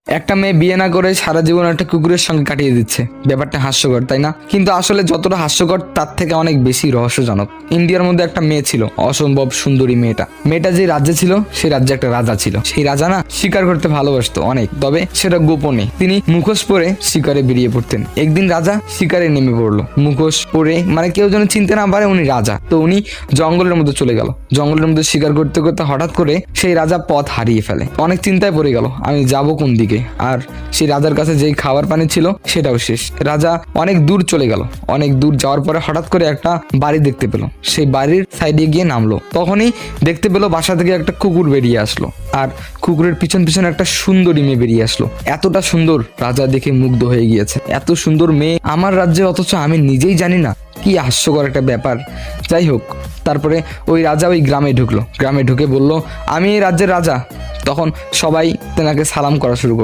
একটা মেয়ে বিয়ে না করে সারা জীবন একটা কুকুরের সঙ্গে কাটিয়ে দিচ্ছে। ব্যাপারটা হাস্যকর, তাই না? কিন্তু আসলে যতটা হাস্যকর তার থেকে অনেক বেশি রহস্যজনক। ইন্ডিয়ার মধ্যে একটা মেয়ে ছিল, অসম্ভব সুন্দরী মেয়েটা যে রাজ্যে ছিল সেই রাজ্যে একটা রাজা ছিল। সেই রাজা না শিকার করতে ভালোবাসতো অনেক, তবে সেটা গোপনে। তিনি মুখোশ পরে শিকারে বেরিয়ে পড়তেন। একদিন রাজা শিকারে নেমে পড়লো, মুখোশ পরে, মানে কেউ যেন চিনতে না পারে উনি রাজা। তো উনি জঙ্গলের মধ্যে চলে গেল। জঙ্গলের মধ্যে শিকার করতে করতে হঠাৎ করে সেই রাজা পথ হারিয়ে ফেলে। অনেক চিন্তায় পড়ে গেল, আমি যাব কোন দিকে। আর সেই রাজার কাছে যেই খাবার পানি ছিল সেটাও শেষ। রাজা অনেক দূর চলে গেল। অনেক দূর যাওয়ার পরে হঠাৎ করে একটা বাড়ি দেখতে পেল। সেই বাড়ির সাইডে গিয়ে নামলো। তখনই দেখতে পেলো বাসা থেকে একটা কুকুর বেরিয়ে আসলো, আর কুকুরের পিছন পিছন একটা সুন্দরী মেয়ে বেরিয়ে আসলো। এতটা সুন্দর, রাজা দেখে মুগ্ধ হয়ে গিয়েছে। এত সুন্দর মেয়ে আমার রাজ্যে, অথচ আমি নিজেই জানি না। কি হাস্যকর একটা ব্যাপার। যাই হোক, তারপরে ওই রাজা ওই গ্রামে ঢুকলো। গ্রামে ঢুকে বলল, আমি এই রাজ্যের রাজা। তখন সবাই তেনাকে সালাম করা শুরু করলো।